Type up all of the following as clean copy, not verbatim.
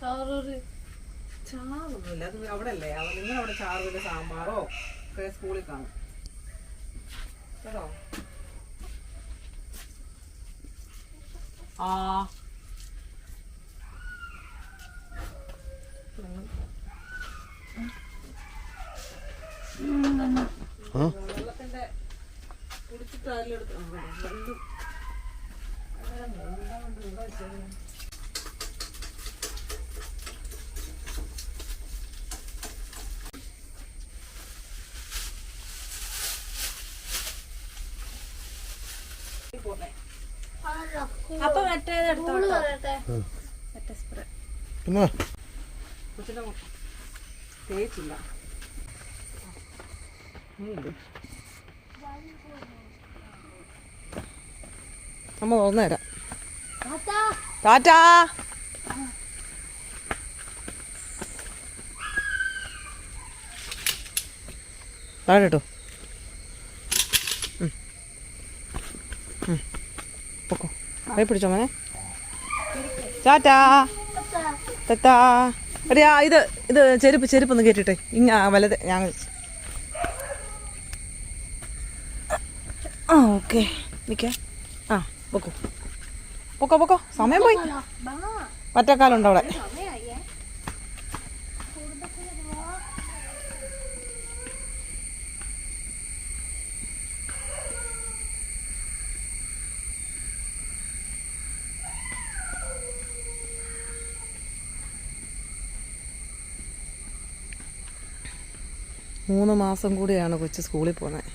ചാറൊന്നുമില്ല, അത് അവിടെ അല്ലേ നിങ്ങളവിടെ ചാറുമില്ല, സാമ്പാറോ ഒക്കെ സ്കൂളിൽ കാണും കേട്ടോ. വെള്ളത്തിന്റെ കുടിച്ചിട്ട് അതിലെടുത്ത് അപ്പൊ മറ്റേതെടുത്തോളൂ. തേച്ചില്ല. അമ്മ തുറന്നു തരാം. ടാറ്റാ. താഴെ കേട്ടോ. പൊക്കോ, കൈ പിടിച്ചോ മോനെ. ടാറ്റാ തത്താ. എടിയാ ഇത് ചെരുപ്പ് ഒന്ന് കയറ്റിട്ടെ. വലത് ഞാൻ ഓക്കെ നിൽക്കേ. പൊക്കോ സമയം പോയി. മറ്റേക്കാലുണ്ടോ അവിടെ? മൂന്ന് മാസം കൂടിയാണ് കൊച്ചു സ്കൂളിൽ പോകുന്നത്.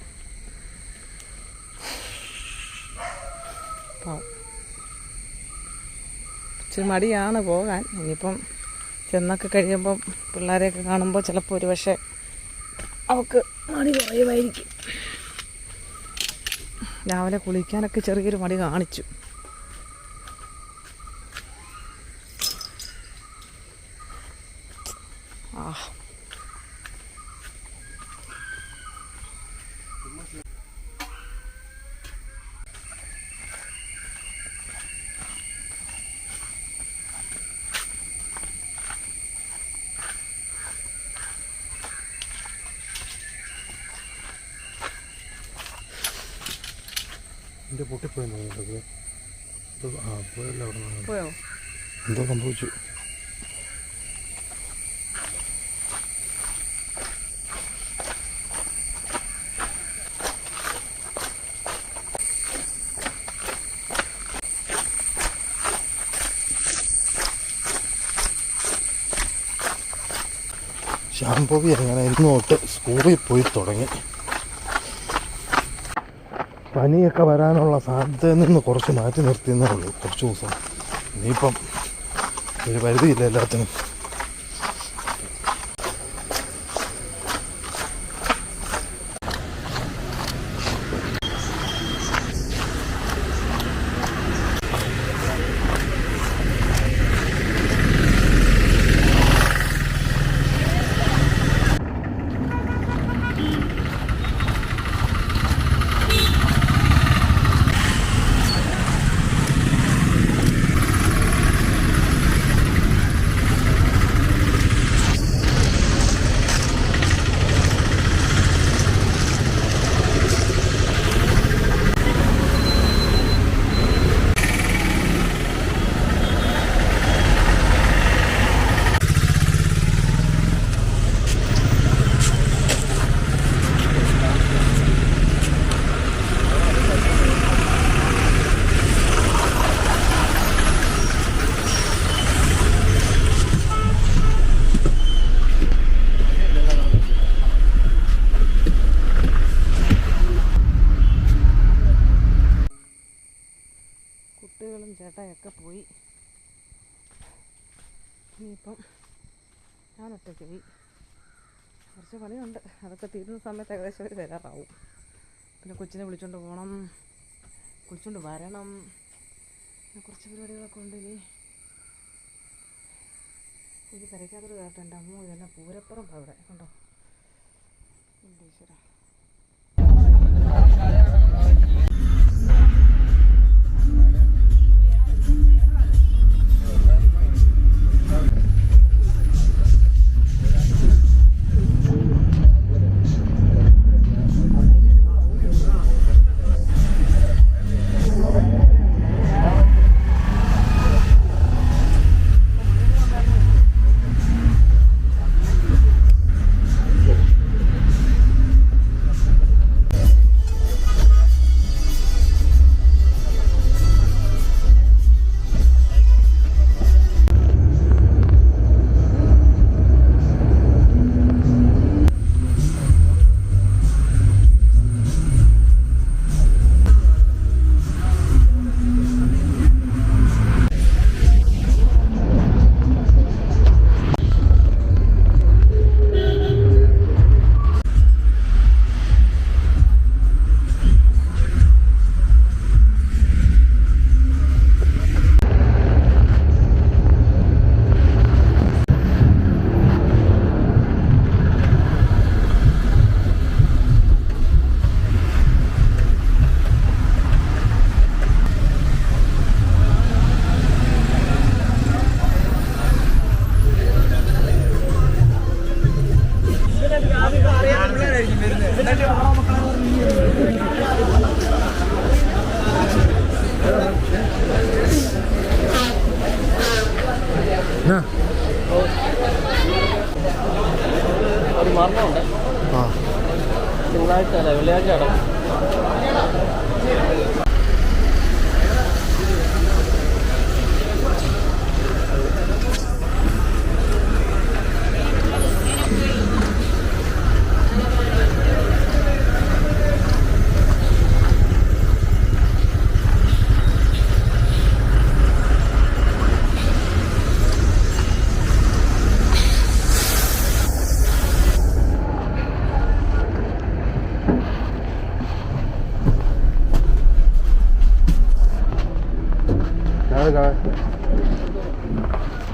ഇച്ചിരി മടിയാണ് പോകാൻ. ഇനിയിപ്പം ചെന്നൊക്കെ കഴിയുമ്പം പിള്ളേരെയൊക്കെ കാണുമ്പോൾ ചിലപ്പോൾ ഒരു പക്ഷേ അവൾക്ക് മടി കുറയുമായിരിക്കും. രാവിലെ കുളിക്കാനൊക്കെ ചെറിയൊരു മടി കാണിച്ചു. എൻ്റെ പൊട്ടിപ്പോയെന്ന് പോയല്ലോ. അവിടെ പോയോ? എന്തോ സംഭവിച്ചു. ശാംഭവി അങ്ങനെ ഇന്ന് തൊട്ട് സ്കൂളിൽ പോയി തുടങ്ങി. പനിയൊക്കെ വരാനുള്ള സാധ്യതയിൽ നിന്ന് കുറച്ച് മാറ്റി നിർത്തിയെന്നേ ഉള്ളൂ കുറച്ച് ദിവസം. ഇനിയിപ്പം ഒരു പരിധിയില്ല എല്ലാത്തിനും. ചേട്ടായൊക്കെ പോയി. ഇനിയിപ്പം ഞാൻ ഒറ്റയ്ക്ക് പോയി. കുറച്ച് പണിയുണ്ട്. അതൊക്കെ തീരുന്ന സമയത്ത് ഏകദേശം അവർ വരാറാവും. പിന്നെ കൊച്ചിനെ വിളിച്ചുകൊണ്ട് പോകണം, കുളിച്ചുകൊണ്ട് വരണം, കുറച്ച് പരിപാടികളൊക്കെ ഉണ്ട്. ഇനി പെരയ്ക്കാത്തൊരു കേട്ടോ. എൻ്റെ അമ്മ ഇതെല്ലാം പൂരപ്പുറം അവിടെ കണ്ടോ. ഈശ്വര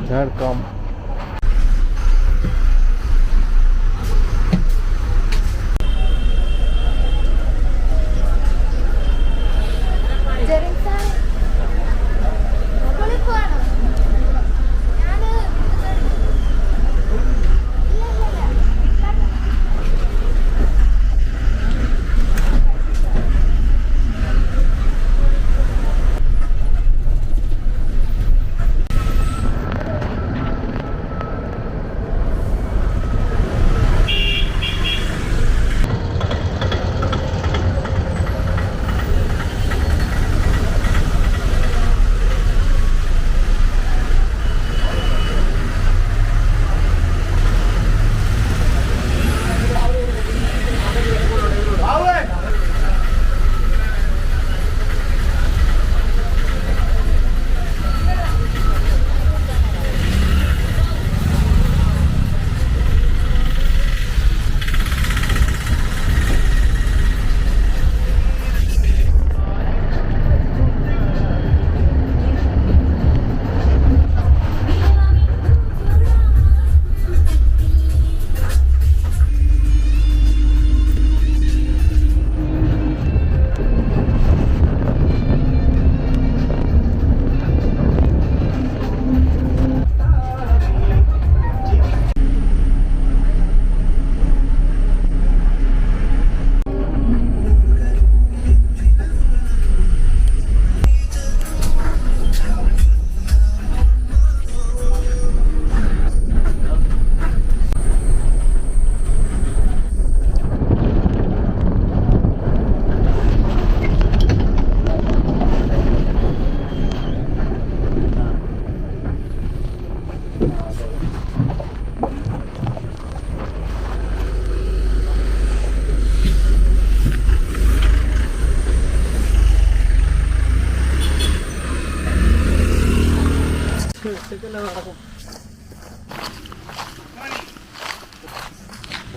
ഞാൻ എടുക്കാം.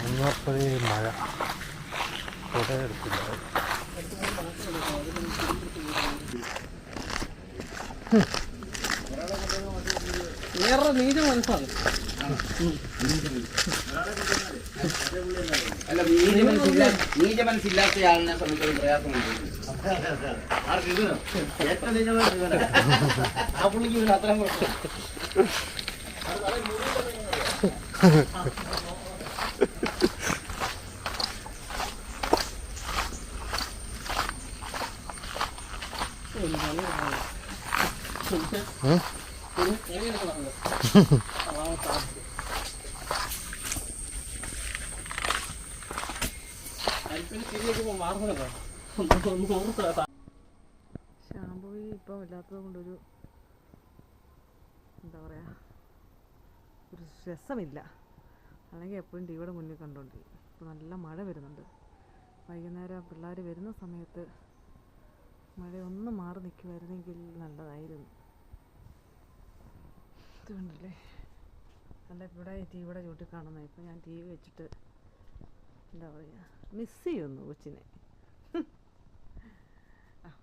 ഒന്നപ്പോഴേ മഴ കുട എടുക്കില്ല. നീച മനസ്സാണ്. അല്ല നീച മനസ്സില്ലാത്ത ആളിനെ സംബന്ധിച്ചൊരു പ്രയാസമുണ്ട്. ഏറ്റവും നീചമായ ആ പുള്ളിക്ക് അത്രയും കുഴപ്പം. ഷാമ്പൂയി ഇപ്പം ഇല്ലാത്തത് കൊണ്ടൊരു എന്താ പറയുക, ഒരു രസമില്ല. അല്ലെങ്കിൽ എപ്പോഴും ടിവിയുടെ മുന്നിൽ കണ്ടുകൊണ്ടിരിക്കും. ഇപ്പോൾ നല്ല മഴ വരുന്നുണ്ട്. വൈകുന്നേരം പിള്ളേർ വരുന്ന സമയത്ത് മഴ ഒന്ന് മാറി നിൽക്കുമായിരുന്നെങ്കിൽ നല്ലതായിരുന്നു. ഇതുകൊണ്ടല്ലേ അല്ല ഇവിടെ ടിവിയുടെ ചൂട്ടിൽ കാണുന്നത്. ഇപ്പം ഞാൻ ടി വി വെച്ചിട്ട് എന്താ പറയുക, മിസ് ചെയ്യുന്നു കൊച്ചിനെ.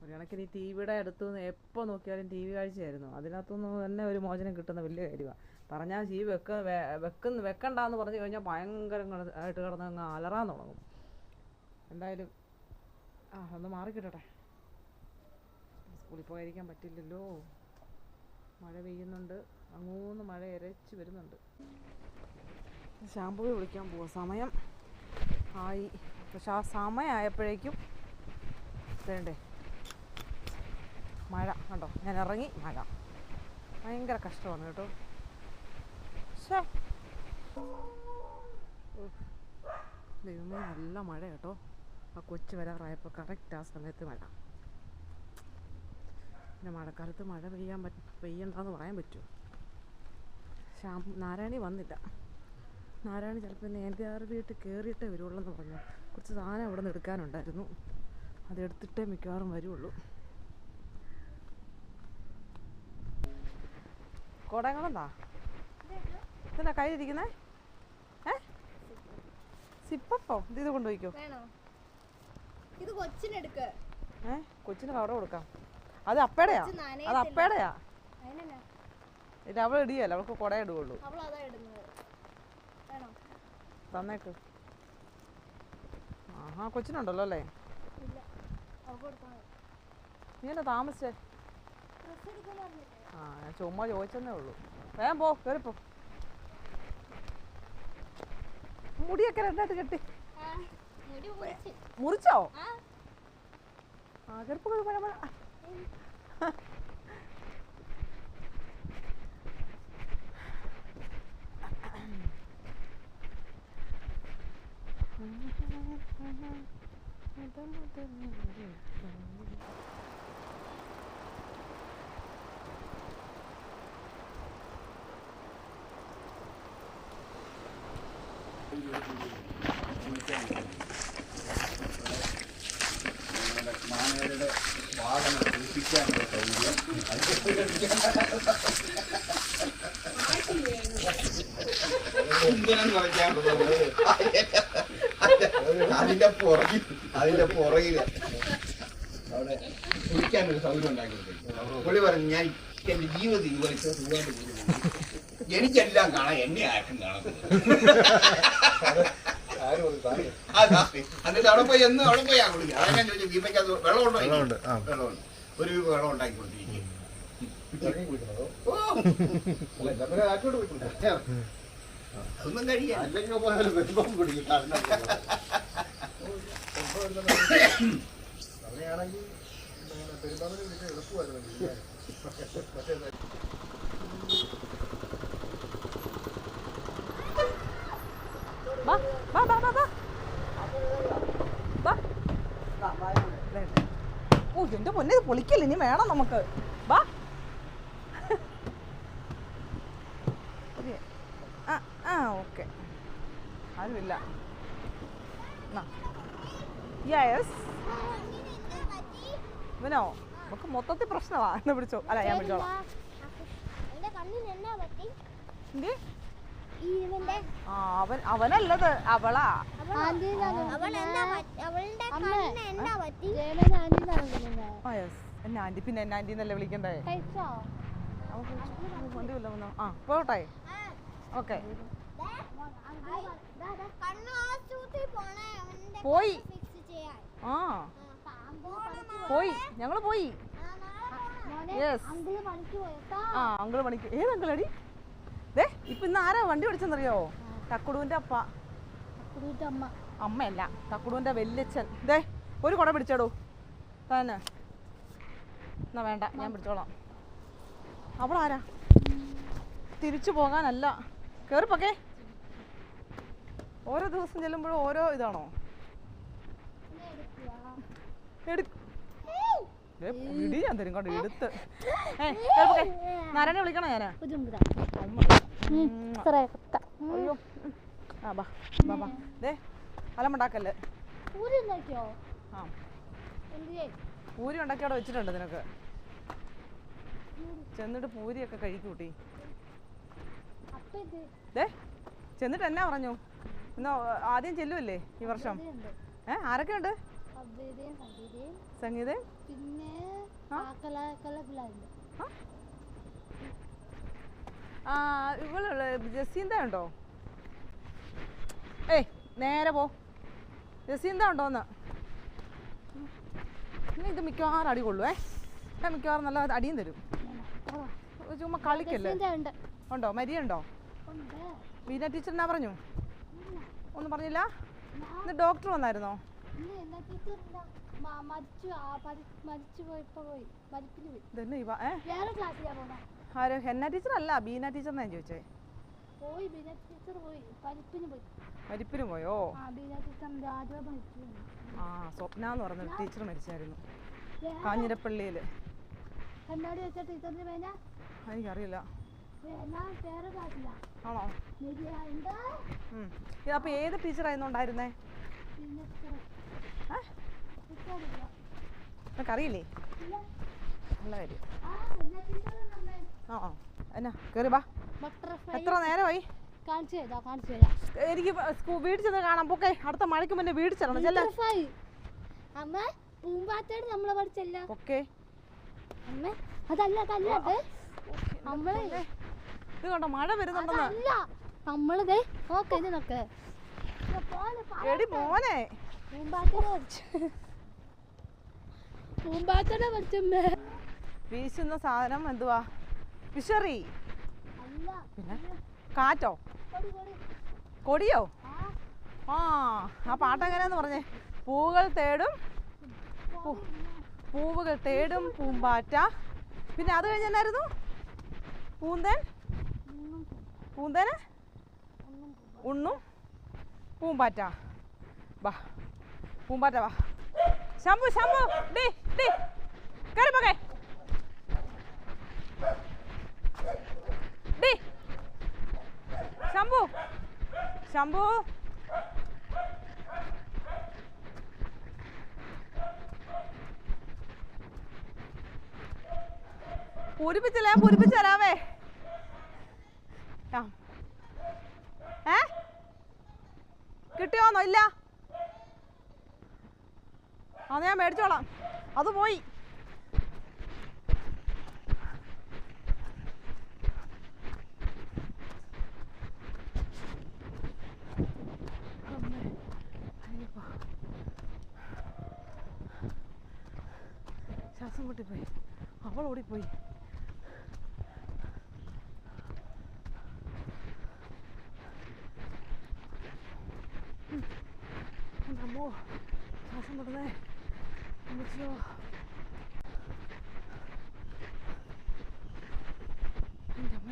ഒരു കണക്കിന് ഈ ടി വിയുടെ അടുത്തു നിന്ന് എപ്പോൾ നോക്കിയാലും ടി വി കാഴ്ചയായിരുന്നു. അതിനകത്തുനിന്ന് തന്നെ ഒരു മോചനം കിട്ടുന്ന വലിയ കാര്യമാണ്. പറഞ്ഞാൽ ടി വി വെക്കണ്ടെന്ന് പറഞ്ഞു കഴിഞ്ഞാൽ ഭയങ്കര ആയിട്ട് കിടന്ന് അങ്ങ് അലറാൻ തുടങ്ങും. എന്തായാലും ഒന്ന് മാറിക്കിട്ടട്ടെ. സ്കൂളിൽ പോയിരിക്കാൻ പറ്റില്ലല്ലോ. മഴ പെയ്യുന്നുണ്ട്, അങ്ങോന്ന് മഴ ഇരച്ച് വരുന്നുണ്ട്. ഷാമ്പൂ വിളിക്കാൻ പോവാം. സമയം ആയി. പക്ഷെ ആ സമയമായപ്പോഴേക്കും വേണ്ടേ മഴ കണ്ടോ. ഞാൻ ഇറങ്ങി, മഴ ഭയങ്കര കഷ്ടമാണ് കേട്ടോ. ദൈവമേ, നല്ല മഴ കേട്ടോ. ആ കൊച്ചു വരാറായപ്പോൾ കറക്റ്റ് ആ സമയത്ത് മഴ. പിന്നെ മഴക്കാലത്ത് മഴ പെയ്യണ്ടെന്ന് പറയാൻ പറ്റുമോ? നാരായണി വന്നില്ല. നാരായണി ചിലപ്പോൾ നേന്തിയാറ് വീട്ടിൽ കയറിയിട്ടേ വരുള്ളൂ എന്ന് പറഞ്ഞു. കുറച്ച് സാധനം ഇവിടെ നിന്ന് എടുക്കാനുണ്ടായിരുന്നു, അതെടുത്തിട്ടേ മിക്കവാറും വരുള്ളൂ. കോടയങ്ങളെന്താ ഇതെന്നാ കയ്യിലിരിക്കുന്നേ? സിപ്പപ്പോ ഇത് കൊണ്ടുപോയിക്കോ. ഇത് കൊച്ചിനെടുക്ക. കൊച്ചിന് കവർ കൊടുക്കാം. അത് അപ്പേടെയാ, അത് അപ്പേടെയാ. ഇത് അവൾ ഇടിയല്ല, അവൾക്ക് കുട ഇടുകയുള്ളൂ. തന്നേക്ക്. ആഹാ കൊച്ചിനുണ്ടല്ലോ അല്ലേ? നീ എന്നാ താമസിച്ചേ? ആ ഞാൻ ചുമ്മാ ചോദിച്ചെന്നേ ഉള്ളൂ. വേഗം പോ, കയറിപ്പോ. മുടിയൊക്കെ രണ്ടായിട്ട് കെട്ടി മുറിച്ചോ? ആ കയറിപ്പോ മഴ മഴ. മാനവരുടെ വാഹനം സൂക്ഷിക്കാനുള്ള സൗകര്യം അതിന്റെ പുറകില് അവിടെ കുളിക്കാനൊരു സൗകര്യം ഉണ്ടാക്കി കൊടുത്തു. പുള്ളി പറഞ്ഞു, ഞാൻ എന്റെ ജീവിതത്തിൽ ഇതുപോലെ സുഖമായിട്ട് എനിക്കെല്ലാം കാണാം, എന്നെ ആർക്കും കാണാം. എന്നിട്ട് അവിടെ പോയി അവിടെ പോയി കുളിക്കുക. അതാ ഞാൻ ചോദിച്ചു, ദീപയ്ക്കകത്ത് വെള്ളമുണ്ടോ? വെള്ളമുണ്ട്. ഒരു വെള്ളം ഉണ്ടാക്കി കൊടുത്തിരിക്കും. അതൊന്നും കഴിയാ. ഓ എന്റെ പൊന്നെ, ഇത് പൊളിക്കല്ലേ, ഇനി വേണം നമുക്ക്. വാ. ഓക്കെ, ആരുമില്ല. യെസ് ഇവനോ? നമുക്ക് മൊത്തത്തിൽ പ്രശ്നമാ. എന്ന് പിടിച്ചോ. അല്ല ഞാൻ പിടിച്ചോളാം. അവനല്ലത്, അവളാ. എന്നെ ആന്റി, പിന്നെ എന്നെ ആന്റി എന്നല്ലേ വിളിക്കണ്ടേ? ആ പോട്ടെ. ഓക്കെ പോയി. ആ പോയി, ഞങ്ങള് പോയി. യെസ്. ആ അങ്കിള് പണിക്ക്. ഏത് അങ്കിളടി? ദേ ഇപ്പൊ ഇന്ന് ആരാ വണ്ടി ഓടിച്ചെന്നറിയോ? തക്കുടുവിന്റെ അപ്പ. അമ്മയല്ല, തക്കുടുവിന്റെ വല്യച്ഛൻ. ദേ ഒരു കുട പിടിച്ചോടൂ തന്നെ. എന്നാ വേണ്ട, ഞാൻ പിടിച്ചോളാം. അവളാരാ? തിരിച്ചു പോകാനല്ല. കേറിപ്പൊക്കെ. ഓരോ ദിവസം ചെല്ലുമ്പോഴും ഓരോ ഇതാണോ? ഇടി ഞാൻ തരും കൊണ്ട് എടുത്ത്. നാരായണ വിളിക്കണോ ഞാന്? അയ്യോ ആ ബാ ബാ ബാ. ദേ അലമുണ്ടാക്കല്ലേ. ആ പൂരി ഉണ്ടാക്കി അവിടെ വെച്ചിട്ടുണ്ട് നിനക്ക്. ചെന്നിട്ട് പൂരിയൊക്കെ കഴിക്കൂട്ടി. ദേ ചെന്നിട്ട് എന്നാ പറഞ്ഞു? എന്നാ ആദ്യം ചെല്ലുമല്ലേ ഈ വർഷം? ആരൊക്കെ ഉണ്ട്? സംഗീത, പിന്നെ ഇവള് ജസീന്ത ഉണ്ടോ? ഏയ് നേരെ പോ. ജസീന്ത ഉണ്ടോന്ന്? ഇത് മിക്കവാറും അടി കൊള്ളു. മിക്കവാറും നല്ല അടിയും തരും. ചുമ്മാ കളിക്കല്ലേ. ഉണ്ടോ? മരിയ ഉണ്ടോ? ബീന ടീച്ചർ എന്നാ പറഞ്ഞു? ഒന്നും പറഞ്ഞില്ല. ഇന്ന് ഡോക്ടർ വന്നായിരുന്നോ? ആര്? ഹെന്ന ടീച്ചർ അല്ല, ബീന ടീച്ചർ എന്നാ ഞാൻ ചോദിച്ചേ. മരിപ്പിന് പോയോ? ആ സ്വപ്ന എന്ന് പറഞ്ഞൊരു ടീച്ചർ മരിച്ചായിരുന്നു കാഞ്ഞിരപ്പള്ളിയിൽ. കണ്ണാടി വെച്ച ടീച്ചറിന്റെ പേന എനിക്കറിയില്ല. ആണോ? അപ്പൊ ഏത് ടീച്ചറായിരുന്നുണ്ടായിരുന്നേ? എനിക്കറിയില്ലേ? നല്ല കാര്യം. ആ എന്നാ കയറി ബാ. എത്ര നേരമായി? എനിക്ക് വീട് ചെന്ന് കാണാം. പൊക്കെ അടുത്ത മഴയ്ക്ക് മുന്നേ വീട് ചെല്ലണം. നമ്മളെ പഠിച്ചല്ല ഓക്കെ. അതല്ല ഇത് കണ്ടോ മഴ വരുന്നുണ്ടെന്ന്. നമ്മളിത് എടി മോനെ പൂമ്പാറ്റയുടെ പഠിച്ചമ്മേ. വീശുന്ന സാധനം എന്തുവാ? ഫിഷറി. പിന്നെ കാറ്റോ? കൊടിയോ? ആ പാട്ടെങ്ങനെയാന്ന് പറഞ്ഞേ. പൂവുകൾ തേടും പൂമ്പാറ്റ. പിന്നെ അത് കഴിഞ്ഞെന്നായിരുന്നു? പൂന്തേന് ഉണ്ണും പൂമ്പാറ്റ. വാ പൂമ്പാറ്റ വാ. ശംഭു ഡി കയറി പോകെ. ഡി ശംഭു പൂരിപ്പിച്ചു തരാവേ. കിട്ടിയോന്നോ? ഇല്ല. അത് ഞാൻ മേടിച്ചോളാം. അത് പോയി. ശ്വാസം മുട്ടിപ്പോയി. അവൾ ഓടിപ്പോയി. അമ്മോ ശ്വാസം മുട്ടുന്നേ. അമ്മച്ചോ എൻ്റെ അമ്മ.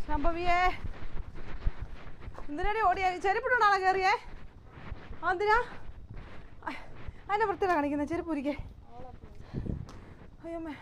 സംഭവിയേ എന്തിനാടി ഓടിയാ? ചെരുപ്പിട്ടുണ്ടാണോ കയറിയേ? എന്തിനാ അതിനെ വൃത്തിയാണ് കാണിക്കുന്നത്? ചെരുപ്പ് ഉരിക്കേ. അയ്യമ്മേ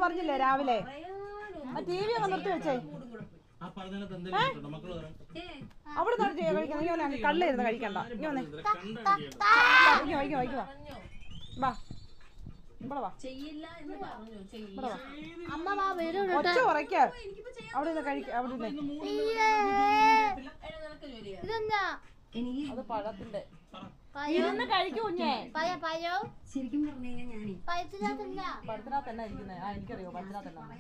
പറഞ്ഞില്ലേ രാവിലെ? ആ ടി വി അങ്ങ് നിർത്തി വെച്ചേ. അവിടെ കഴിക്കണം. കള്ളിരുന്ന് കഴിക്കണ്ട. ഒച്ച ഉറയ്ക്ക. അവിടെ നിന്ന് കഴിക്ക. അവിടെ അത് പഴത്തിന്റെ ഇരുന്ന് കഴിക്കൂ. ശരിക്കും പറഞ്ഞു കഴിഞ്ഞാൽ പഴത്തിനകത്ത് തന്നെ ഇരിക്കുന്നത്. എനിക്കറിയോ പഴത്തിനകത്ത് തന്നെ.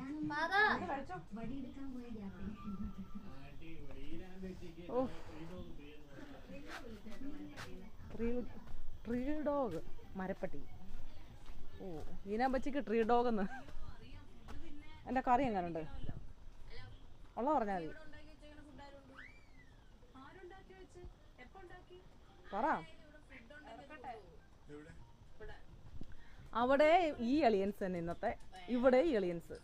ട്രീ ഡോഗ് മരപ്പട്ടി. ഓ ഈനാമ്പച്ചിക്ക് ട്രീ ഡോഗ് എന്ന്. എൻ്റെ കറി എങ്ങനെയുണ്ട് ഉള്ള പറഞ്ഞാൽ മതി പറ. അവിടെ ഈ എളിയൻസ് തന്നെ ഇന്നത്തെ, ഇവിടെ ഈ എളിയൻസ്.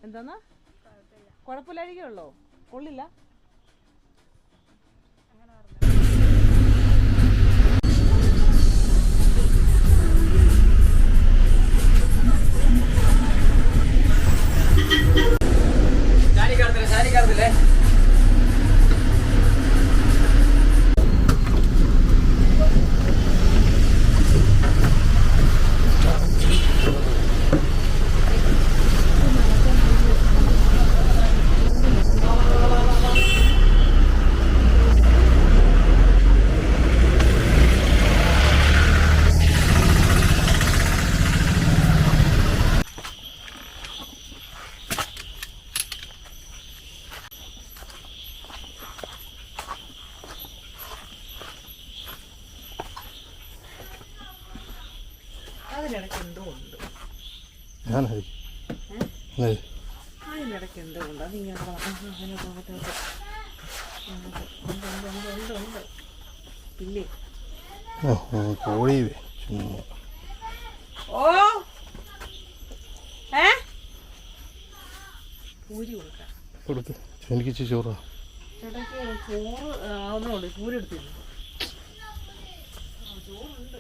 എന്താന്നാ കുഴപ്പമില്ലായിരിക്കുള്ളൂ, കൊള്ളില്ല. അതിനിടയ്ക്ക് എന്തോ ഉണ്ട്, ഞാനായി അതിനിടയ്ക്ക് എന്തോ ഉണ്ട്. അതിങ്ങനെ അതിനെ ഭാഗത്തോട്ട് ഉണ്ട് ഇല്ലേ. കോഴി ഓ പൂരി കൊടുക്കാം. കൊടുത്ത് എനിക്ക് ചോറാ. ചേട്ടയ്ക്ക് ചോറ് ആവുന്നേ ഉള്ളൂ, പൂരി എടുത്തിരുന്നു. ചോറുണ്ട്.